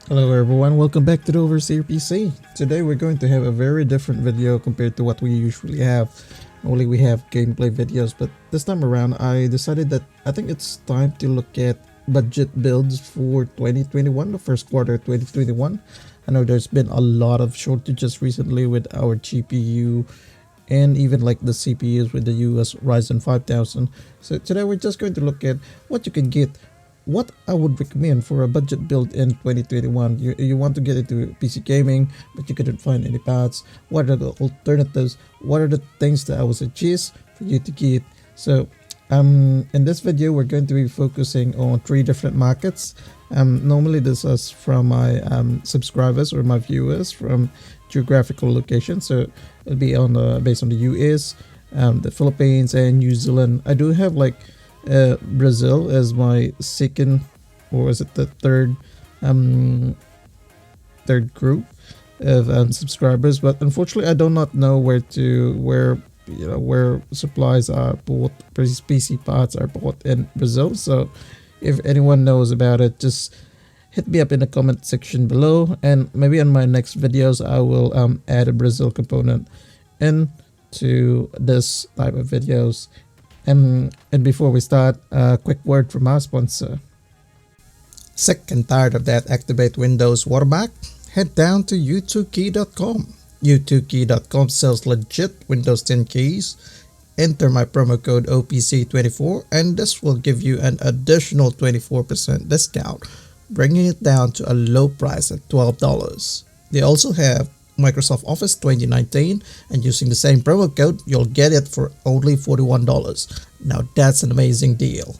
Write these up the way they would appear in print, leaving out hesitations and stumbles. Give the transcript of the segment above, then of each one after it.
Hello everyone, welcome back to the Overseer PC. Today we're going to have a very different video compared to what we usually have. Only we have gameplay videos, but this time around I decided that I think it's time to look at budget builds for 2021, the first quarter 2021. I know there's been a lot of shortages recently with our GPU and even like the CPUs with the US Ryzen 5000. So today we're just going to look at what you can get, what I would recommend for a budget build in 2021. You want to get into PC gaming, but you couldn't find any paths. What are the alternatives? What are the things that I would suggest for you to get? So in this video, we're going to be focusing on 3 different markets. Normally this is from my subscribers or my viewers from geographical locations. So it'll be on based on the US, the Philippines, and New Zealand. I do have like Brazil as my second, or is it the third group of subscribers, but unfortunately I do not know where supplies are bought, PC parts are bought in Brazil. So if anyone knows about it, just hit me up in the comment section below, and maybe in my next videos I will add a Brazil component into this type of videos. And before we start, a quick word from our sponsor. Sick and tired of that activate Windows watermark? Head down to u2key.com. u2key.com sells legit Windows 10 keys. Enter my promo code OPC24 and this will give you an additional 24% discount, bringing it down to a low price at $12. They also have Microsoft Office 2019, and using the same promo code you'll get it for only $41. Now that's an amazing deal.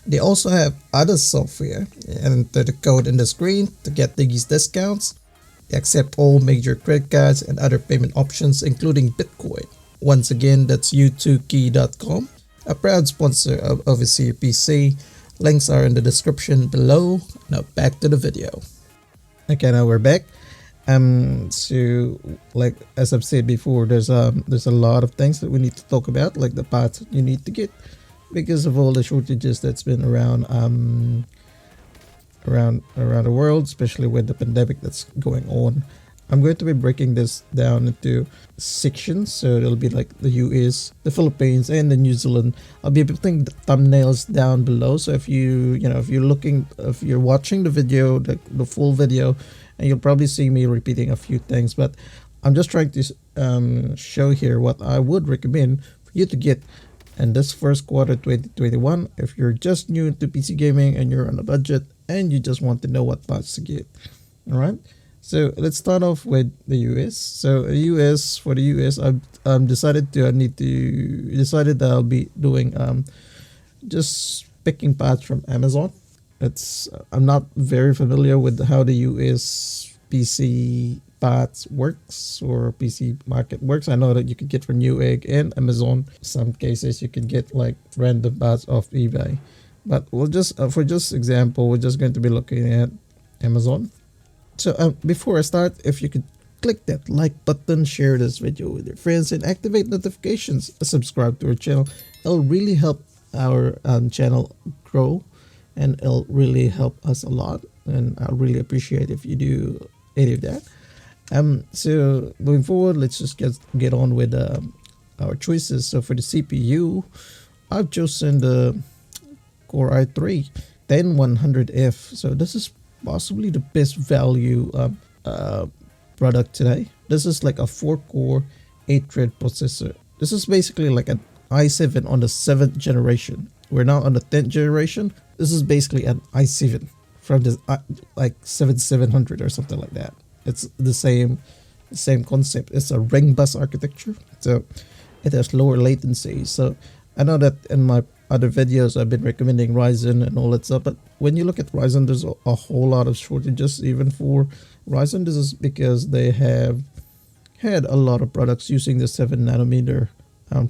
They also have other software, enter the code in the screen to get these discounts. They accept all major credit cards and other payment options including Bitcoin. Once again, that's u2key.com, a proud sponsor of Overseer PC. Links are in the description below. Now back to the video. Okay, now we're back. So like as I've said before, there's a lot of things that we need to talk about, like the parts that you need to get because of all the shortages that's been around around the world, especially with the pandemic that's going on. I'm going to be breaking this down into sections, so it'll be like the US, the Philippines, and the New Zealand. I'll be putting the thumbnails down below, so if you're watching the video, the full video, and you'll probably see me repeating a few things, but I'm just trying to show here what I would recommend for you to get in this first quarter 2021 if you're just new to PC gaming and you're on a budget and you just want to know what parts to get. All right, so let's start off with the US. So for the US, I've decided that I'll be doing just picking parts from Amazon. I'm not very familiar with how the US PC parts works or PC market works. I know that you can get from Newegg and Amazon. Some cases you can get like random parts off eBay, but we'll just for just example, we're just going to be looking at Amazon. So before I start, if you could click that like button, share this video with your friends, and activate notifications, subscribe to our channel. It'll really help our channel grow, and it'll really help us a lot, and I really appreciate if you do any of that. So moving forward, let's just get on with our choices. So for the CPU, I've chosen the Core i3 10100F. So this is possibly the best value product today. This is like a 4-core 8-thread processor. This is basically like an i7 on the 7th generation. We're now on the 10th generation. This is basically an i7 from the like 7700 or something like that. It's the same concept. It's a ring bus architecture, so it has lower latency. So I know that in my other videos I've been recommending Ryzen and all that stuff, but when you look at Ryzen, there's a whole lot of shortages even for Ryzen. This is because they have had a lot of products using the 7nm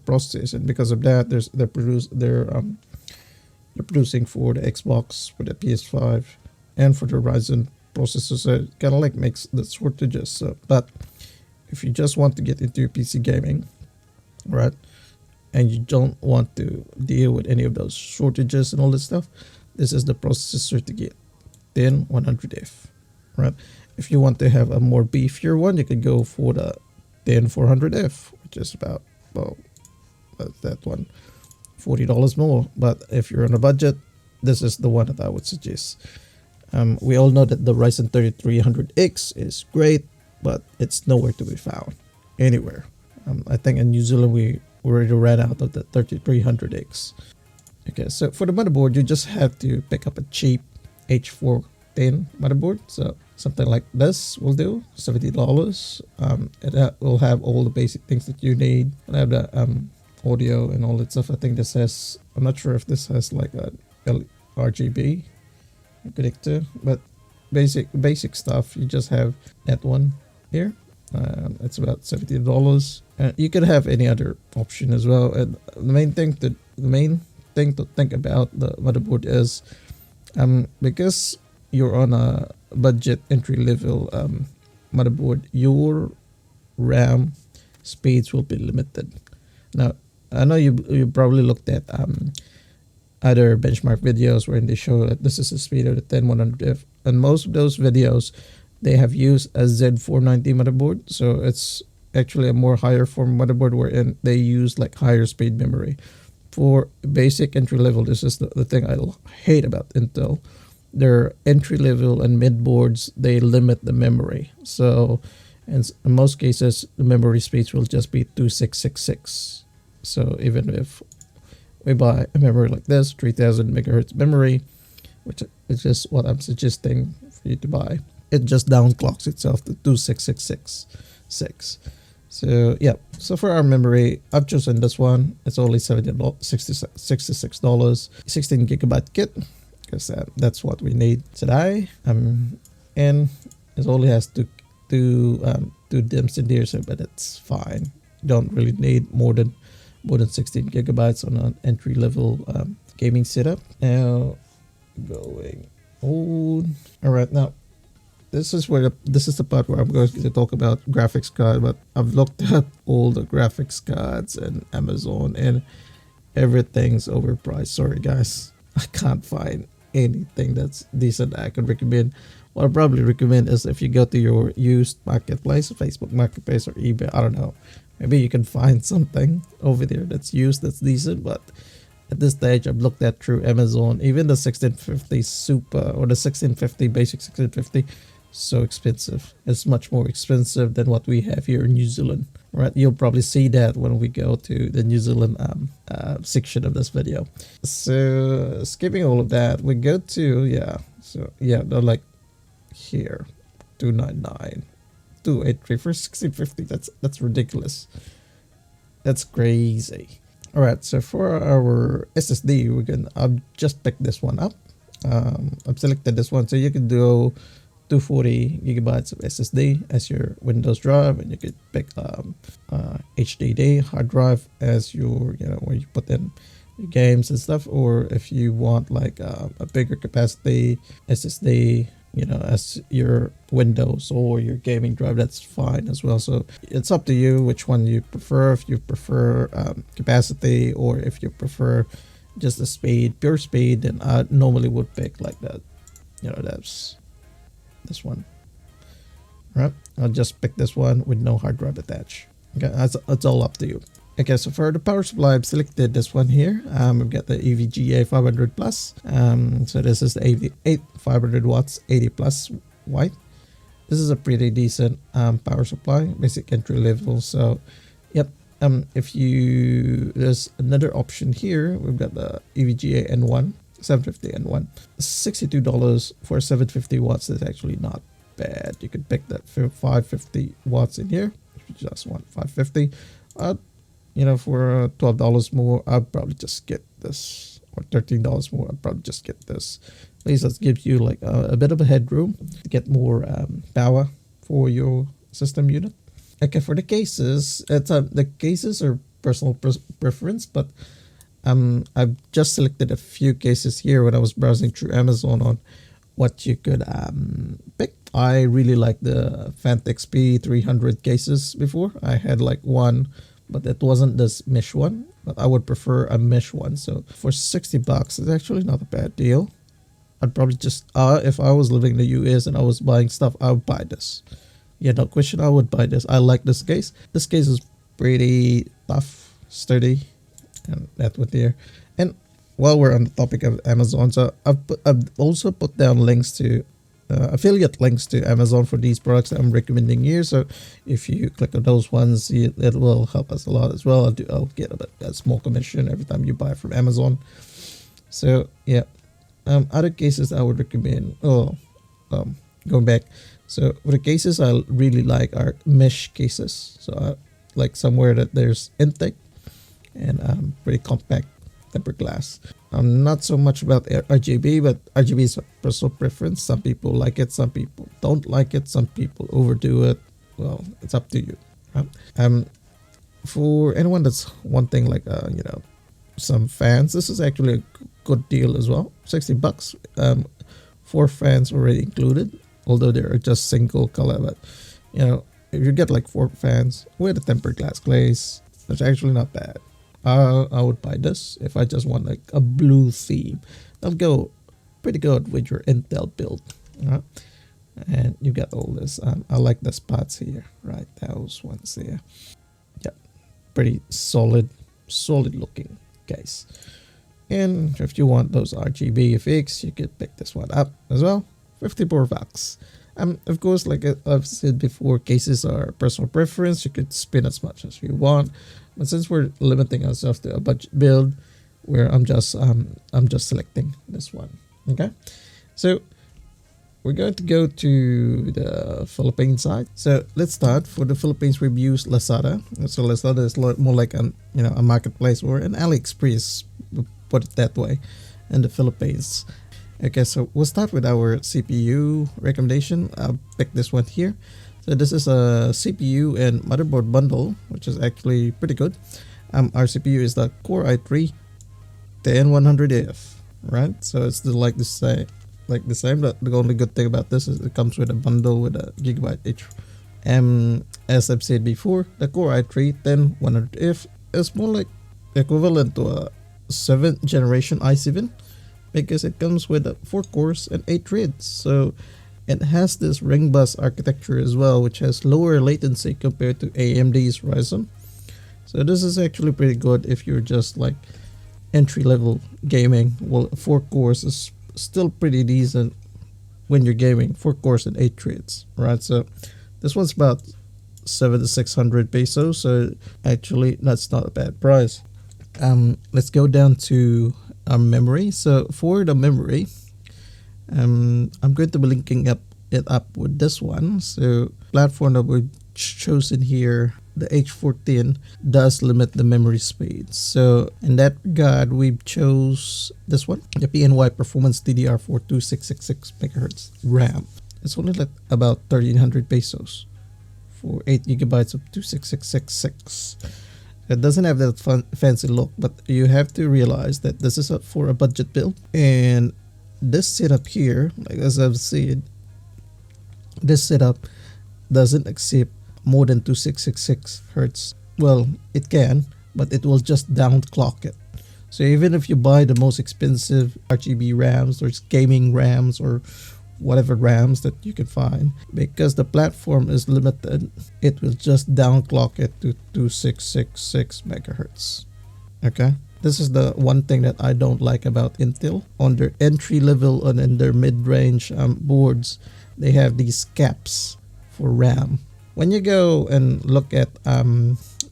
process, and because of that, they're producing for the Xbox, for the PS5, and for the Ryzen processors. So it kind of like makes the shortages. So, but if you just want to get into PC gaming, right, and you don't want to deal with any of those shortages and all this stuff, this is the processor to get, 10100F. right? If you want to have a more beefier one, you could go for the 10400F, which is about, well, that's that one, $40 more. But if you're on a budget, this is the one that I would suggest. We all know that the Ryzen 3300X is great, but it's nowhere to be found anywhere. I think in New Zealand we already ran out of the 3300X. Okay, so for the motherboard, you just have to pick up a cheap H410 motherboard. So something like this will do, $70. It will have all the basic things that you need. It'll have the audio and all that stuff. I think this has, I'm not sure if this has like a RGB connector, but basic stuff. You just have that one here. It's about $70. You could have any other option as well. And the main thing to think about the motherboard is because you're on a budget entry level motherboard, your RAM speeds will be limited. Now I know you probably looked at other benchmark videos where they show that this is the speed of the 10100F, and most of those videos they have used a Z490 motherboard, so it's actually a more higher form motherboard wherein they use like higher speed memory. For basic entry level, this is the thing I hate about Intel. Their entry level and mid boards, they limit the memory. So in most cases, the memory speeds will just be 2666. So even if we buy a memory like this, 3000 megahertz memory, which is just what I'm suggesting for you to buy, it just downclocks itself to 26666. So yeah, so for our memory, I've chosen this one. It's only $66, 16 gigabyte kit, because that's what we need today. And it only has two DIMMs in there, so but it's fine. You don't really need more than 16 gigabytes on an entry level gaming setup. Now going on. All right, now this is the part where I'm going to talk about graphics card. But I've looked at all the graphics cards and Amazon, and everything's overpriced. Sorry guys, I can't find anything that's decent I could recommend. What I'd probably recommend is if you go to your used marketplace, Facebook Marketplace or eBay, I don't know, maybe you can find something over there that's used, that's decent. But at this stage, I've looked at through Amazon, even the 1650 Super or the 1650 basic 1650, so expensive. It's much more expensive than what we have here in New Zealand, right? You'll probably see that when we go to the New Zealand section of this video. So skipping all of that, we go to they're like here, 299, 283 for 1650. That's ridiculous. That's crazy. All right, so for our SSD, I've just picked this one up. I've selected this one, so you can do 240 gigabytes of SSD as your Windows drive, and you could pick HDD hard drive as your, where you put in your games and stuff. Or if you want like a bigger capacity SSD, as your Windows or your gaming drive, that's fine as well. So it's up to you which one you prefer. If you prefer capacity, or if you prefer just the speed, pure speed, then I normally would pick like that. That's this one, right? I'll just pick this one with no hard drive attached. Okay, that's all up to you. Okay, so for the power supply, I've selected this one here. We've got the EVGA 500 plus. So this is the 500 watts, 80 plus white. This is a pretty decent power supply, basic entry level. So, yep. There's another option here. We've got the EVGA N1, 750 N1. $62 for 750 watts is actually not bad. You could pick that for 550 watts in here. If you just want 550. For $12 more, I'd probably just get this, or $13 more, I'd probably just get this. At least that gives you like a bit of a headroom to get more power for your system unit. Okay, for the cases, the cases are personal preference, but I've just selected a few cases here when I was browsing through Amazon on what you could pick. I really like the Fantex P300 cases before. I had like one, but it wasn't this mesh one, but I would prefer a mesh one. So for $60, it's actually not a bad deal. I'd probably just if I was living in the US and I was buying stuff, I would buy this. Yeah, no question, I would buy this. I like this case. This case is pretty tough, sturdy, and that one there. And while we're on the topic of Amazon, so I've also put down links to affiliate links to Amazon for these products that I'm recommending here. So if you click on those ones, it will help us a lot as well. I'll get a small commission every time you buy from Amazon. So yeah, other cases I would recommend. Going back. So for the cases I really like are mesh cases. So like somewhere that there's intake and pretty compact tempered glass. I'm not so much about RGB, but RGB is a personal preference. Some people like it, some people don't like it, some people overdo it. Well, it's up to you. For anyone that's wanting like some fans, this is actually a good deal as well. $60. 4 fans already included, although they are just single color. But if you get like 4 fans with a tempered glass glaze, it's actually not bad. I would buy this if I just want like a blue theme. That'll go pretty good with your Intel build. Right? And you got all this. I like the spots here, right? Those ones there. Yeah, pretty solid looking case. And if you want those RGB effects, you could pick this one up as well. $54. Of course, like I've said before, cases are personal preference. You could spin as much as you want, but since we're limiting ourselves to a budget build, where I'm just selecting this one. Okay, so we're going to go to the Philippine side. So let's start. For the Philippines, we've used Lazada. So Lazada is more like a marketplace or an AliExpress, put it that way, in the Philippines. Okay, so we'll start with our CPU recommendation. I'll pick this one here. So this is a CPU and motherboard bundle, which is actually pretty good. Our CPU is the Core i3 10100F, right? So it's like the same. But the only good thing about this is it comes with a bundle with a gigabyte each. As I've said before, the Core i3 10100F is more like equivalent to a 7th generation i7, because it comes with 4 cores and 8 threads. So it has this ring bus architecture as well, which has lower latency compared to AMD's Ryzen. So this is actually pretty good if you're just like entry-level gaming. Well, 4 cores is still pretty decent when you're gaming. 4 cores and 8 threads, right? So this one's about 700 to 600 pesos. So actually, that's not a bad price. Let's go down to our memory. So for the memory, I'm going to be linking it up with this one. So platform that we've chosen here, the H14, does limit the memory speed. So in that regard, we've chose this one, the PNY Performance DDR4 2666 megahertz RAM. It's only like about 1300 pesos for 8 gigabytes of 26666. It doesn't have that fancy look, but you have to realize that this is for a budget build. And this setup here, like as I've said, this setup doesn't accept more than 2666 hertz. Well, it can, but it will just downclock it. So even if you buy the most expensive RGB RAMs or gaming RAMs or whatever RAMs that you can find, because the platform is limited, it will just downclock it to 2666 megahertz. Okay, this is the one thing that I don't like about Intel. On their entry level and in their mid-range boards, they have these caps for RAM. When you go and look at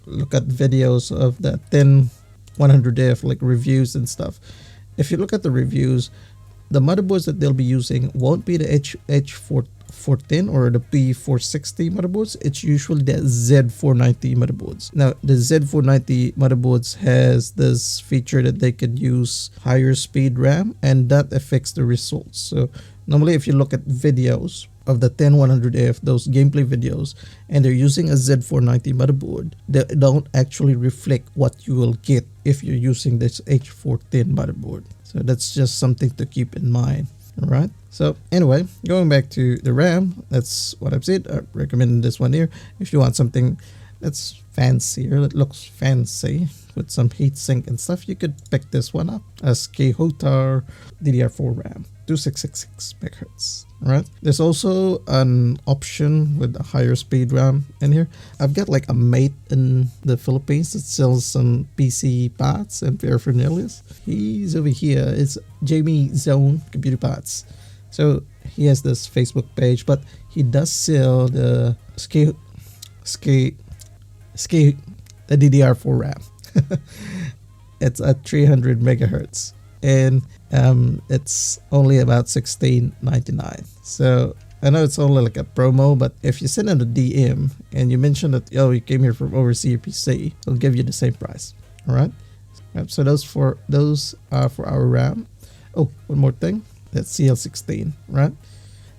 videos of the 10100F, like reviews and stuff, if you look at the reviews, the motherboards that they'll be using won't be the H410 or the P460 motherboards. It's usually the Z490 motherboards. Now, the Z490 motherboards has this feature that they can use higher speed RAM, and that affects the results. So normally if you look at videos of the 10100F, those gameplay videos, and they're using a Z490 motherboard, they don't actually reflect what you will get if you're using this H410 motherboard. So that's just something to keep in mind. All right. So anyway, going back to the RAM, that's what I've said. I recommend this one here. If you want something that's fancier, that looks fancy, with some heatsink and stuff, you could pick this one up. A Skihotar DDR4 RAM, 2666 megahertz. Right. There's also an option with a higher speed RAM in here. I've got like a mate in the Philippines that sells some PC parts and paraphernalias. He's over here. It's Jame-Zone computer parts. So he has this Facebook page, but he does sell the the DDR4 RAM. It's at 300 megahertz, and it's only about $16.99. So I know it's only like a promo, but if you send in a DM and you mention that you came here from overseerpc, they'll give you the same price. All right. So those are for our RAM. Oh, one more thing. That's CL16, right?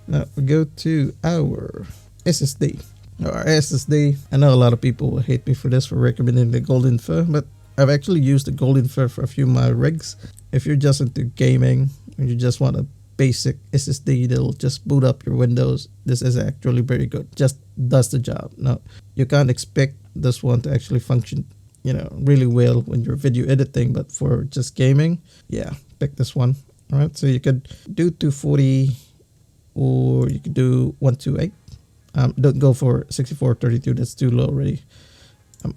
Now we go to our SSD. Our SSD, I know a lot of people will hate me for this, for recommending the Golden Fur, but I've actually used the Golden Fur for a few of my rigs. If you're just into gaming and you just want a basic SSD that'll just boot up your Windows, this is actually very good. Just does the job. Now, you can't expect this one to actually function, really well when you're video editing, but for just gaming, yeah, pick this one. All right, so you could do 240 or you could do 128. Don't go for 6432, that's too low already.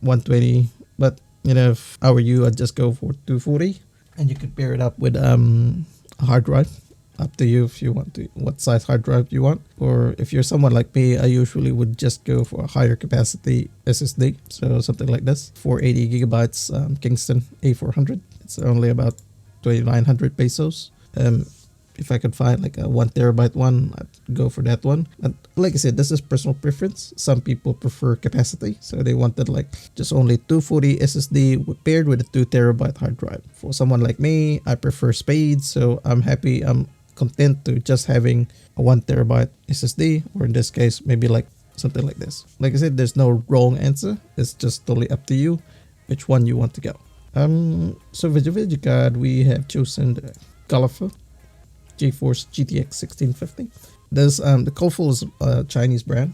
120, but if I were you, I'd just go for 240, and you could pair it up with a hard drive. Up to you if you want to, what size hard drive you want. Or if you're someone like me, I usually would just go for a higher capacity SSD. So something like this, 480 gigabytes Kingston A400. It's only about 2,900 pesos. If I could find like a 1 terabyte one, I'd go for that one. And like I said, this is personal preference. Some people prefer capacity, so they wanted like just only 240 SSD paired with a 2 terabyte hard drive. For someone like me, I prefer speed, so I'm content to just having a 1 terabyte SSD, or in this case, maybe like something like this. Like I said, there's no wrong answer. It's just totally up to you which one you want to go. So for the video card, we have chosen the colorful GeForce GTX 1650. This the colorful is a Chinese brand,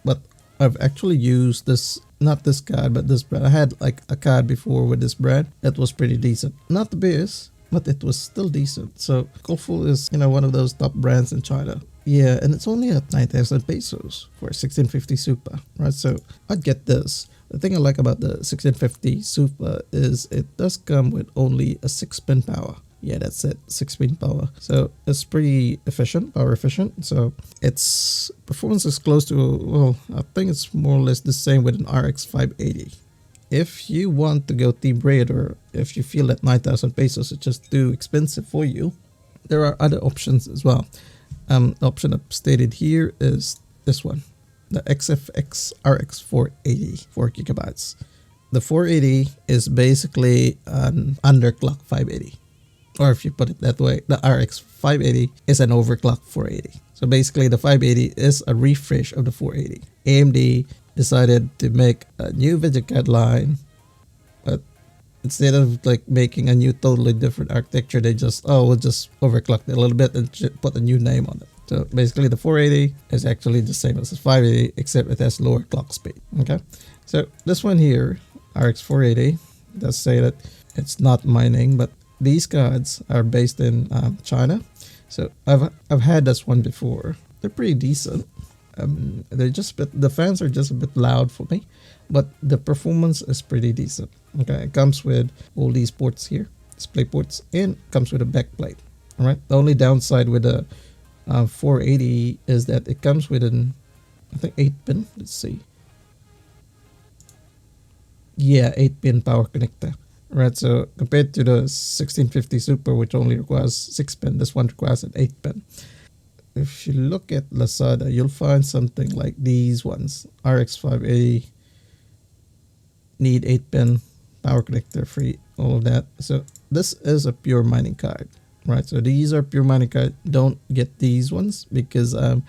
but I've actually used this, not this card, but this brand. I had like a card before with this brand that was pretty decent. Not the best, but it was still decent. So colorful is one of those top brands in China. Yeah, and it's only at 9,000 pesos for a 1650 Super, right? So I'd get this. The thing I like about the 1650 Super is it does come with only a 6-pin power. Yeah, that's it, 6-pin power. So it's pretty efficient, power efficient. So its performance is close to, well, I think it's more or less the same with an RX 580. If you want to go Team Red, or if you feel that 9,000 pesos is just too expensive for you, there are other options as well. The option I've stated here is this one, the XFX RX 480, 4 gigabytes. The 480 is basically an underclock 580. Or if you put it that way, the RX 580 is an overclock 480. So basically the 580 is a refresh of the 480. AMD decided to make a new video card line, but instead of like making a new totally different architecture, they just, we'll just overclock it a little bit and put a new name on it. So basically the 480 is actually the same as the 580, except it has lower clock speed. Okay, so this one here, RX 480, does say that it's not mining, but these cards are based in China. So I've had this one before. They're pretty decent. They're just the fans are just a bit loud for me, but the performance is pretty decent. Okay, it comes with all these ports here, display ports, and comes with a back plate. All right. The only downside with the 480 is that it comes with an, I think, 8-pin. Let's see. Yeah, 8-pin power connector. Right, so compared to the 1650 Super, which only requires 6-pin, this one requires an 8-pin. If you look at Lazada, you'll find something like these ones. RX 580 need 8-pin power connector free, all of that. So this is a pure mining card, right? So these are pure mining card. Don't get these ones because the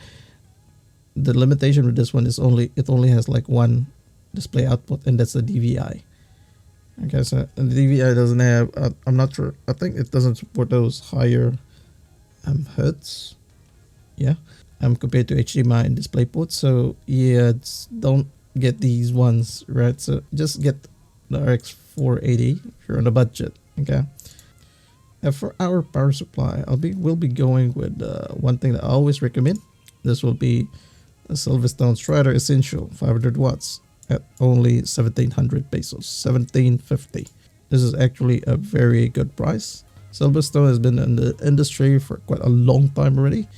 limitation with this one is it only has like one display output, and that's the DVI. Okay, so the DVI doesn't have, I'm not sure, I think it doesn't support those higher hertz, yeah, compared to HDMI and DisplayPort. So yeah, don't get these ones, right? So just get the RX 480 if you're on a budget. Okay. And for our power supply, we'll be going with one thing that I always recommend. This will be a Silverstone Strider Essential 500 watts at only 1700 pesos, 1750. This is actually a very good price. Silverstone has been in the industry for quite a long time already,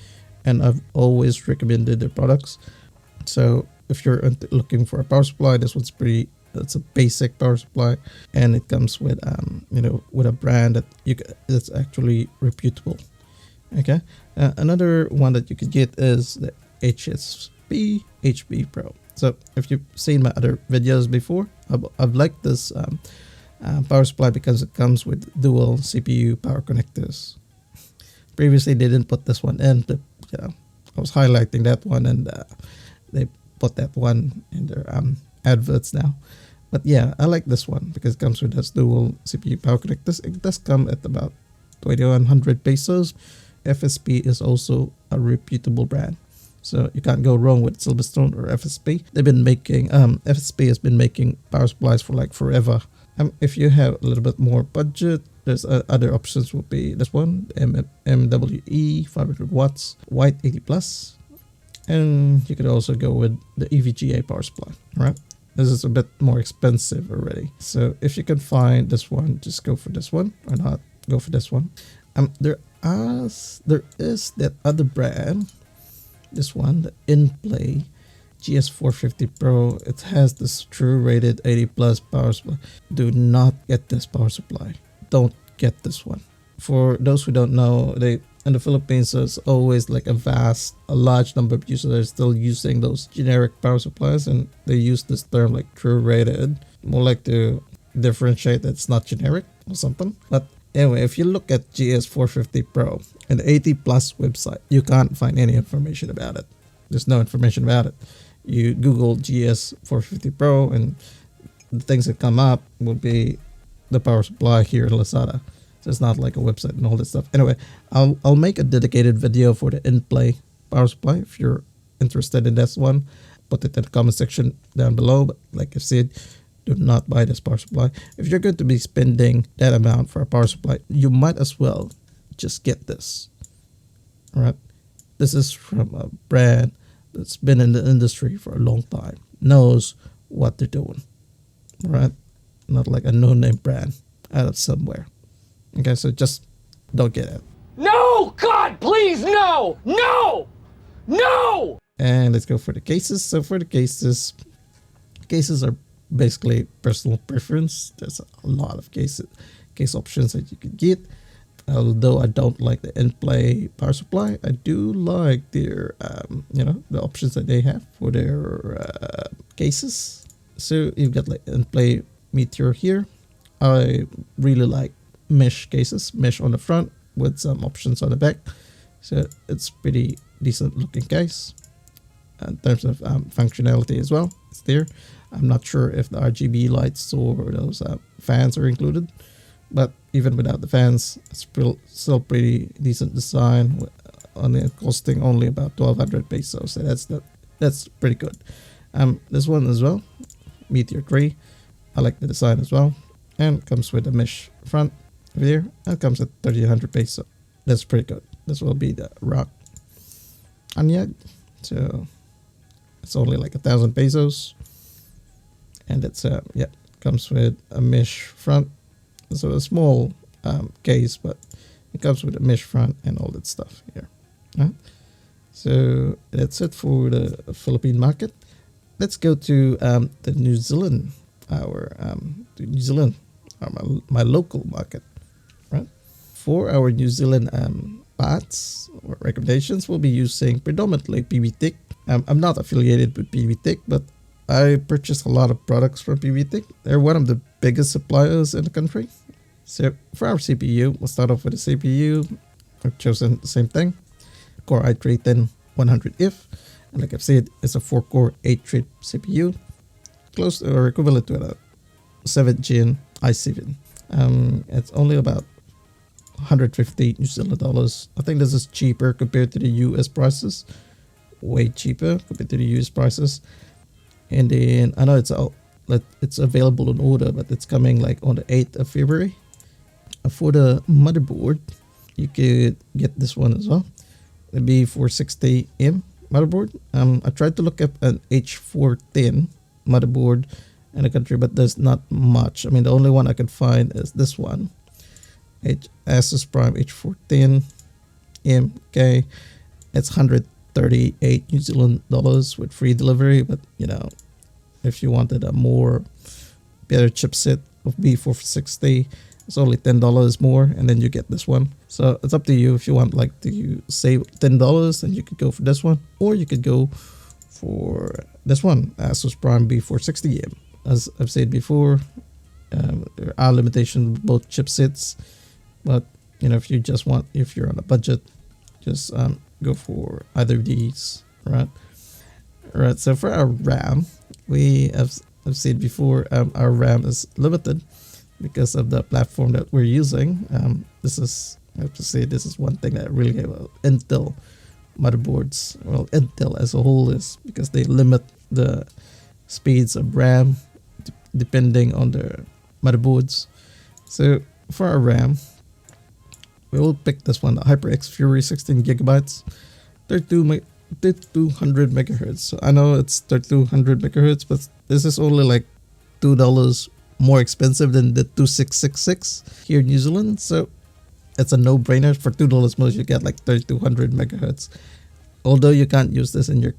and I've always recommended their products. So if you're looking for a power supply, this one's it's a basic power supply, and it comes with with a brand that's actually reputable. Okay. Another one that you could get is the HSP HB Pro. So if you've seen my other videos before, I've liked this power supply because it comes with dual CPU power connectors. Previously, they didn't put this one in. But, I was highlighting that one, and they put that one in their adverts now. But yeah, I like this one because it comes with this dual CPU power connectors. It does come at about 2100 pesos. FSP is also a reputable brand, so you can't go wrong with Silverstone or FSP. They've been making FSP has been making power supplies for like forever. If you have a little bit more budget, there's other options. Will be this one, MWE 500 watts, white 80 plus, and you could also go with the EVGA power supply. Right, this is a bit more expensive already. So if you can find this one, just go for this one, or not go for this one. There is that other brand, this one, the InPlay GS450 Pro. It has this true rated 80 plus power supply. Do not get this power supply. Don't get this one. For those who don't know, in the Philippines, there's always like a large number of users that are still using those generic power supplies, and they use this term like true rated, more like to differentiate that it's not generic or something. But anyway, if you look at GS450 Pro and the 80 plus website, you can't find any information about it. There's no information about it. You Google GS450 Pro, and the things that come up will be the power supply here in Lazada. So it's not like a website and all this stuff. Anyway, I'll make a dedicated video for the InPlay power supply if you're interested in this one. Put it in the comment section down below. But like I said, do not buy this power supply. If you're going to be spending that amount for a power supply, you might as well just get this. All right, this is from a brand that's been in the industry for a long time, knows what they're doing. All right, not like a no-name brand out of somewhere. Okay, so just don't get it. No, God, please, no, no, no. And let's go for the cases. So for the cases are basically personal preference. There's a lot of case options that you could get. Although I don't like the InPlay power supply, I do like their the options that they have for their cases. So you've got like InPlay Meteor here. I really like mesh cases, mesh on the front with some options on the back. So it's pretty decent looking case. In terms of functionality as well, it's there. I'm not sure if the RGB lights or those fans are included, but even without the fans, it's still pretty decent design, costing only about 1200 pesos. So that's pretty good. This one as well, Meteor 3, I like the design as well, and comes with a mesh front over here, and it comes at 1300 pesos. That's pretty good. This will be the Rock Anyag, so it's only like 1000 pesos, and it's comes with a mesh front. So a small case, but it comes with a mesh front and all that stuff here. So that's it for the Philippine market. Let's go to the New Zealand, my local market. Right? For our New Zealand parts or recommendations, we'll be using predominantly PBTech. I'm not affiliated with PBTech, but I purchased a lot of products from PBTech. They're one of the biggest suppliers in the country. So for our CPU, we'll start off with the CPU. I've chosen the same thing, Core i3-10100F. And like I've said, it's a 4-core 8-thread CPU, close to or equivalent to a 7th gen i7. It's only about 150 New Zealand dollars. I think this is cheaper compared to the US prices. Way cheaper compared to the US prices. And then I know it's it's available on order, but it's coming like on the 8th of February. For the motherboard, you could get this one as well, the B460M motherboard. I tried to look up an H410 motherboard in the country, but there's not much. I mean, the only one I could find is this one, Asus Prime H410 MK. It's 138 New Zealand dollars with free delivery. But you know, if you wanted a more better chipset of B460, it's only $10 more, and then you get this one. So it's up to you if you want like to save $10, and you could go for this one, or you could go for this one, Asus Prime B460M. As I've said before, there are limitations with both chipsets, but you know, if you just want, if you're on a budget, just go for either of these, right? Right. So for our RAM, we have I've said before, our RAM is limited because of the platform that we're using. This is, I have to say, this is one thing that I really hate about Intel motherboards. Well, Intel as a whole is because they limit the speeds of RAM depending on their motherboards. So for our RAM, we will pick this one, the HyperX Fury 16 gigabytes, 3200 megahertz. So I know it's 3200 megahertz, but this is only like $2 more expensive than the 2666 here in New Zealand. So it's a no-brainer. For $2 more, you get like 3200 megahertz. Although you can't use this in your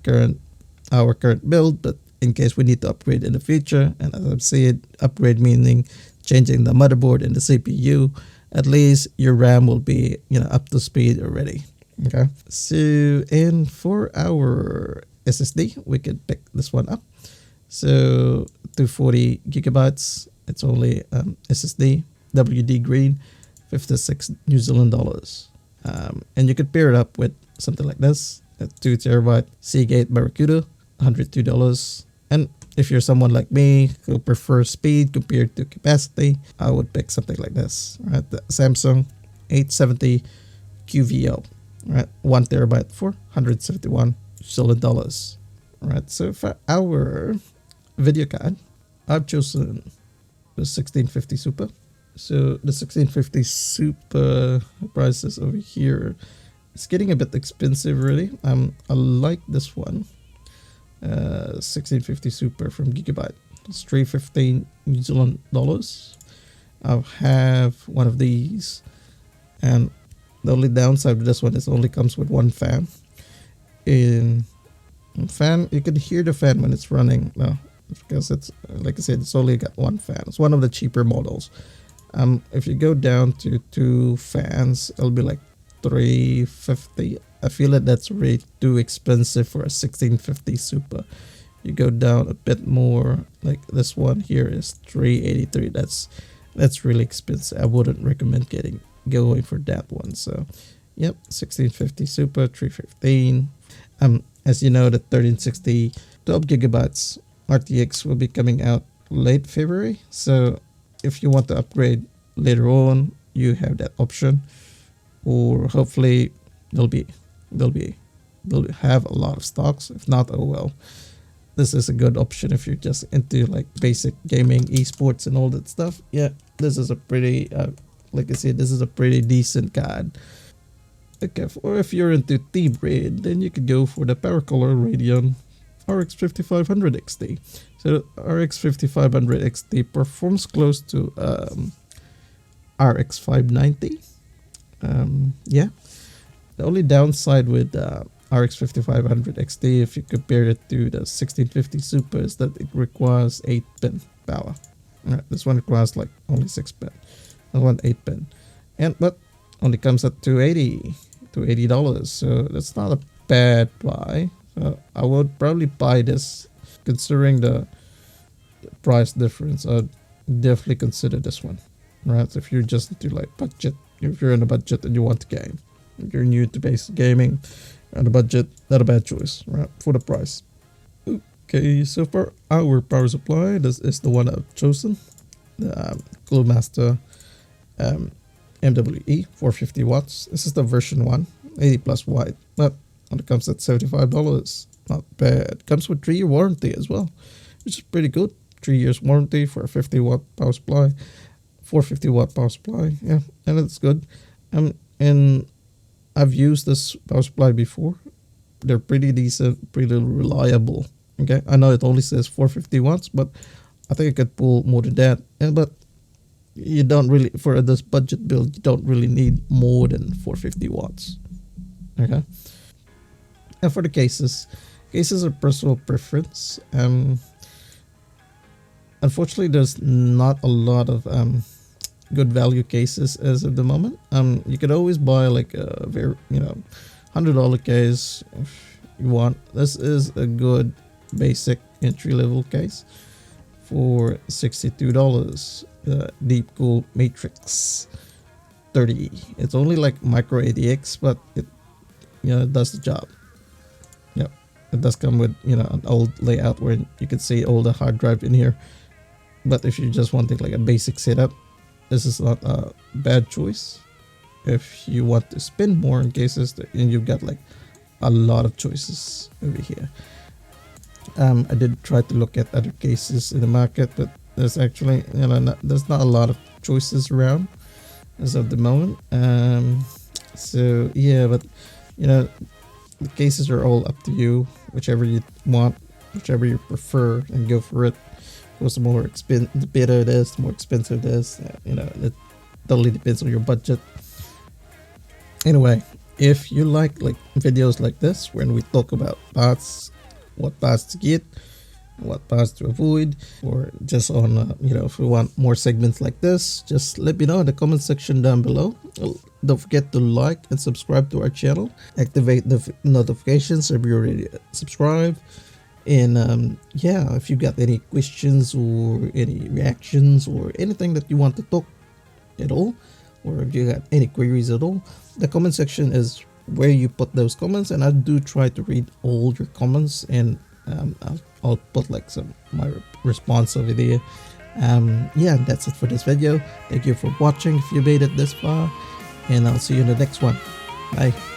our current build, but in case we need to upgrade in the future, and as I've said, upgrade meaning changing the motherboard and the CPU, at least your RAM will be, you know, up to speed already. Okay. So, and for our SSD, we could pick this one up. So 240 gigabytes, it's only SSD, WD green, 56 New Zealand dollars. And you could pair it up with something like this, a 2 terabyte Seagate Barracuda, $102. And if you're someone like me who prefers speed compared to capacity, I would pick something like this, right? The Samsung 870 QVO, right? 1 terabyte for 171 Zealand dollars, right? So for our video card, I've chosen the 1650 Super. So the 1650 Super prices over here, it's getting a bit expensive really. I like this one, 1650 Super from Gigabyte. It's 315 New Zealand dollars. I have one of these, and the only downside of this one is it only comes with one fan. In fan, you can hear the fan when it's running. No, because it's, like I said, it's only got one fan. It's one of the cheaper models. If you go down to 2 fans, it'll be like 350. I feel like that's way too expensive for a 1650 Super. You go down a bit more, like this one here is 383. That's really expensive. I wouldn't recommend going for that one. So yep, 1650 Super, 315. As you know, the 1360 12 gigabytes RTX will be coming out late February. So if you want to upgrade later on, you have that option, or hopefully they'll have a lot of stocks. If not, oh well. This is a good option if you're just into like basic gaming, esports, and all that stuff. Yeah, this is a pretty, like I said, this is a pretty decent card. Okay, or if you're into T-Braid, then you could go for the Paracolor Radeon RX 5500 XT. So RX 5500 XT performs close to RX 590. Yeah, the only downside with RX 5500 XT, if you compare it to the 1650 Super, is that it requires 8-pin power. Alright, this one requires like only 6-pin. That one 8-pin, but only comes at $280. So that's not a bad buy. So I would probably buy this, considering the price difference. I'd definitely consider this one, right? So if you're just into like budget, if you're in a budget and you want to game, if you're new to basic gaming and a budget, not a bad choice, right? For the price. Okay, so for our power supply, this is the one I've chosen, the Coolmaster MWE 450 watts. This is the version 1, 80 plus watt, but when it comes at $75, not bad. Comes with 3-year warranty as well, which is pretty good 3 years warranty for a 50-watt power supply, 450-watt power supply. Yeah, and it's good. And I've used this power supply before. They're pretty decent, pretty reliable. Okay, I know it only says 450 watts, but I think it could pull more than that. But you don't really, for this budget build, you don't really need more than 450 watts. Okay. And for the cases are personal preference. Unfortunately, there's not a lot of good value cases as of the moment. You could always buy like a very $100 case if you want. This is a good basic entry level case for $62. Deep Cool Matrix 30. It's only like micro ATX, but it it does the job. Yep, it does come with an old layout where you can see all the hard drive in here. But if you just wanting like a basic setup, this is not a bad choice. If you want to spend more in cases, and you've got like a lot of choices over here. I did try to look at other cases in the market, but there's actually there's not a lot of choices around as of the moment. So yeah, but the cases are all up to you. Whichever you want, whichever you prefer, and go for it. Of course, the better it is, the more expensive it is. It totally depends on your budget. Anyway, if you like videos like this, when we talk about parts, what parts to get, what parts to avoid, or just on if you want more segments like this, just let me know in the comment section down below. Don't forget to like and subscribe to our channel. Activate the notifications if you're already subscribed. And yeah, if you got any questions or any reactions or anything that you want to talk at all, or if you got any queries at all, the comment section is where you put those comments, and I do try to read all your comments, and I'll put like my response over there. Yeah, that's it for this video. Thank you for watching if you made it this far, and I'll see you in the next one. Bye.